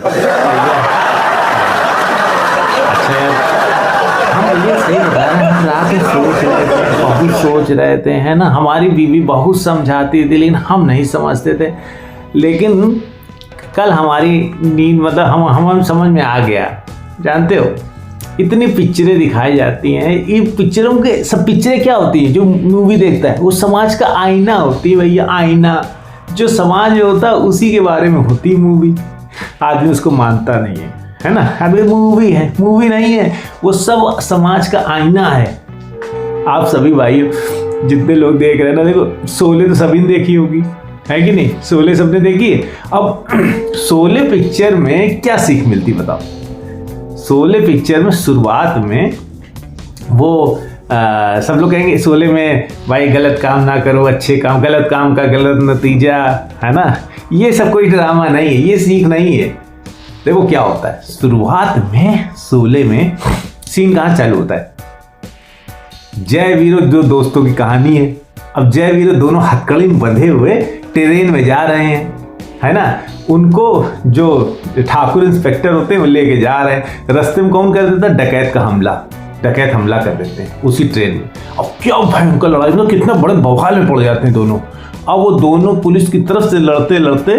अच्छा यार, हम ये सही बता रहे हैं, हम रात में सोच रहे थे, बहुत सोच रहे थे, है ना। हमारी बीवी बहुत समझाती थी लेकिन हम नहीं समझते थे। लेकिन कल हमारी नींद मतलब हम समझ में आ गया। जानते हो, इतनी पिक्चरें दिखाई जाती हैं, ये पिक्चरों के सब पिक्चरें क्या होती हैं, जो मूवी देखता है वो समाज का आईना होती है भैया, आईना। जो समाज में होता है उसी के बारे में होती है मूवी। आदमी उसको मानता नहीं है ना। अब ये मूवी है, मूवी नहीं है, वो सब समाज का आईना है। आप सभी भाई जितने लोग देख रहे हैं ना, देखो शोले तो सभी ने देखी होगी, है कि नहीं। शोले सबने देखी है। अब शोले पिक्चर में क्या सीख मिलती बताओ। शोले पिक्चर में शुरुआत में वो सब लोग कहेंगे शोले में भाई गलत काम ना करो, अच्छे काम, गलत काम का गलत नतीजा, है ना। ये सब कोई ड्रामा नहीं है, ये सीख नहीं है। देखो क्या होता है, शुरुआत में शोले में सीन कहाँ चालू होता है, जय वीरो दो दोस्तों की कहानी है। अब जय वीरो दोनों हथकड़ी में बंधे हुए ट्रेन में जा रहे हैं, है ना। उनको जो ठाकुर इंस्पेक्टर होते हैं वो लेके जा रहे हैं। रास्ते में कौन कर देता है, डकैत का हमला, डकैत हमला कर देते हैं उसी ट्रेन में। अब क्या भयंकर लड़ाई, मतलब कितना बड़े बवाल में पड़ जाते हैं दोनों। अब वो दोनों पुलिस की तरफ से लड़ते लड़ते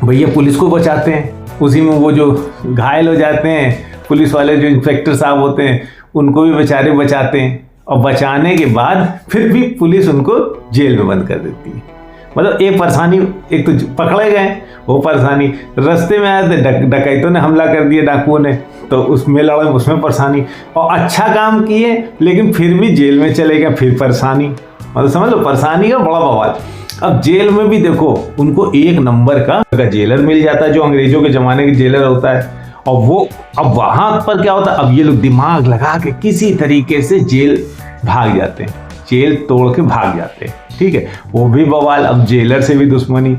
भैया पुलिस को बचाते हैं। उसी में वो जो घायल हो जाते हैं पुलिस वाले, जो इंस्पेक्टर साहब होते हैं, उनको भी बेचारे बचाते हैं। और बचाने के बाद फिर भी पुलिस उनको जेल में बंद कर देती है। मतलब एक परेशानी, एक तो पकड़े गए, वो परेशानी, रास्ते में आए थे डकैतों ने हमला कर दिया, डाकुओं ने, तो उसमें लड़े, उसमें परेशानी। और अच्छा काम किए लेकिन फिर भी जेल में चले गए, फिर परेशानी। मतलब समझ लो परेशानी का बड़ा बवाल। अब जेल में भी देखो उनको एक नंबर का जेलर मिल जाता है, जो अंग्रेजों के ज़माने के जेलर होता है। और वो अब वहाँ पर क्या होता है, अब ये लोग दिमाग लगा के किसी तरीके से जेल भाग जाते हैं, जेल तोड़ के भाग जाते हैं, ठीक है। वो भी बवाल, अब जेलर से भी दुश्मनी।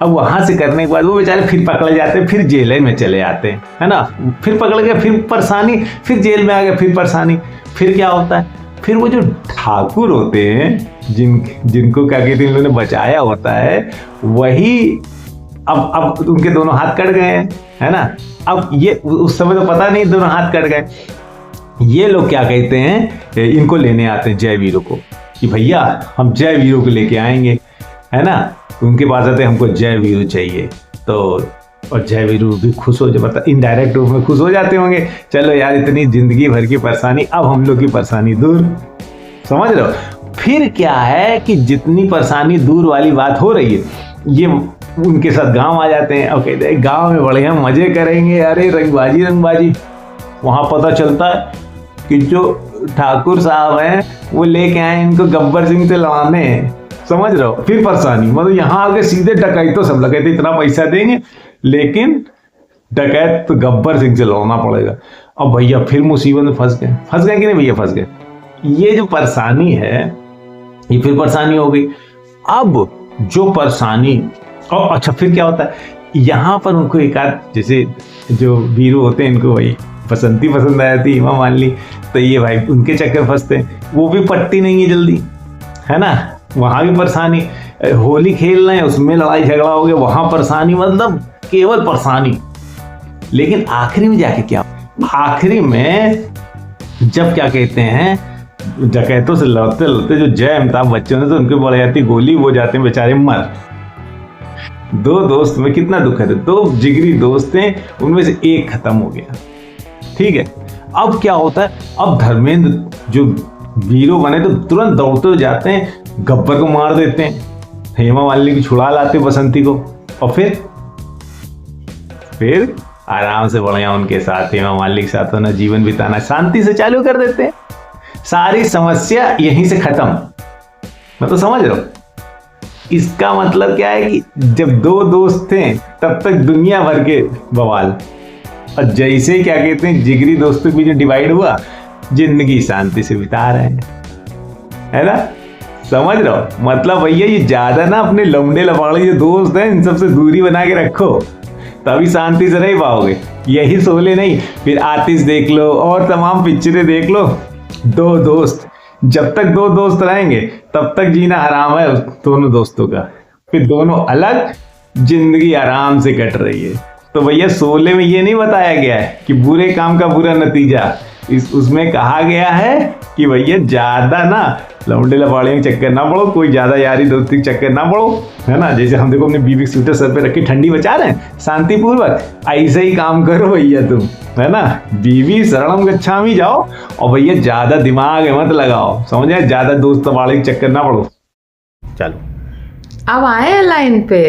अब वहाँ से करने के बाद वो बेचारे फिर पकड़े जाते हैं, फिर जेल में चले जाते हैं, है ना। फिर पकड़ गए, फिर परेशानी, फिर जेल में आ गए, फिर परेशानी। फिर क्या होता है, फिर वो जो ठाकुर होते हैं जिनको क्या कहते हैं इन्होंने बचाया होता है, वही अब उनके दोनों हाथ कट गए हैं, है ना। अब ये उस समय तो पता नहीं दोनों हाथ कट गए। ये लोग क्या कहते हैं, इनको लेने आते हैं जय वीरों को, कि भैया हम जय वीरों को लेके आएंगे, है ना। उनके पास आते हमको जय वीरू चाहिए। तो और जय वीरू भी खुश हो जाए, मतलब इनडायरेक्ट रूप में खुश हो जाते होंगे, चलो यार इतनी जिंदगी भर की परेशानी, अब हम लोग की परेशानी दूर। समझ रहे हो। फिर क्या है कि जितनी परेशानी दूर वाली बात हो रही है, ये उनके साथ गांव आ जाते हैं और कहते हैं गांव में बढ़िया मजे करेंगे, अरे रंगबाजी रंगबाजी। वहाँ पता चलता है कि जो ठाकुर साहब हैं वो लेके आए इनको गब्बर सिंह से लड़ाने। समझ रहे हो। फिर परेशानी, मतलब यहाँ आके सीधे डकैत तो सब लगे थे, इतना पैसा देंगे लेकिन डकैत तो गब्बर सिंह से लड़ना पड़ेगा। अब भैया फिर मुसीबत में फंस गए कि नहीं भैया, फंस गए। ये जो परेशानी है ये फिर परेशानी हो गई। अब जो परेशानी, और अच्छा फिर क्या होता है, यहाँ पर उनको एक आध, जैसे जो वीरू होते हैं इनको वही पसंद आ जाती, इमाम मान ली, तो ये भाई उनके चक्कर फंसते हैं। वो भी पटती नहीं है जल्दी, है ना। वहाँ भी परेशानी, होली खेल रहे हैं उसमें लड़ाई झगड़ा हो गया, वहाँ परेशानी, मतलब केवल परेशानी। लेकिन आखिरी में जाके क्या, आखिरी में जब क्या कहते हैं डकैतों से लड़ते लड़ते जो जय अमिताभ बच्चन ने, तो उनके पड़ जाती गोली, वो जाते हैं बेचारे मर। दो दोस्त में कितना दुख है, दो जिगरी दोस्त हैं, उनमें से एक खत्म हो गया, ठीक है। अब क्या होता है, अब धर्मेंद्र जो वीरो बने तो तुरंत दौड़ते जाते हैं, गब्बर को मार देते हैं, हेमा मालिनी की छुड़ा लाते बसंती को, और फिर आराम से बढ़िया उनके साथ, हेमा मालिनी के साथ होना, जीवन बिताना शांति से चालू कर देते हैं। सारी समस्या यहीं से खत्म। मतलब समझ रहे हो। इसका मतलब क्या है कि जब दो दोस्त थे तब तक दुनिया भर के बवाल, और जैसे क्या कहते हैं जिगरी दोस्तों के बीच डिवाइड हुआ, जिंदगी शांति से बिता रहे हैं, है ना। समझ रहे हो। मतलब भैया ये ज्यादा ना अपने लौंडे लफाड़े जो दोस्त हैं इन सबसे दूरी बना के रखो, तभी शांति से रह पाओगे। यही शोले नहीं, फिर आतिश देख लो और तमाम पिक्चरें देख लो। दो दोस्त, जब तक दो दोस्त रहेंगे तब तक जीना हराम है दोनों दोस्तों का। फिर दोनों अलग, जिंदगी आराम से कट रही है। तो भैया 16 में ये नहीं बताया गया है कि बुरे काम का बुरा नतीजा, उसमें कहा गया है कि भैया ज्यादा ना लौंडे लपाड़ियों के चक्कर ना पड़ो, कोई ज्यादा यारी दोस्ती के चक्कर ना पड़ो, है ना। जैसे हम देखो अपनी बीवी के स्वेटर सर पे रख के ठंडी बचा रहे हैं शांतिपूर्वक, ऐसे ही काम करो भैया तुम, है ना। बीवी शरणम गच्छामि जाओ और भैया ज्यादा दिमाग मत लगाओ, समझे, ज्यादा दोस्त लपाड़े के चक्कर ना पड़ो। चलो अब आए लाइन पे।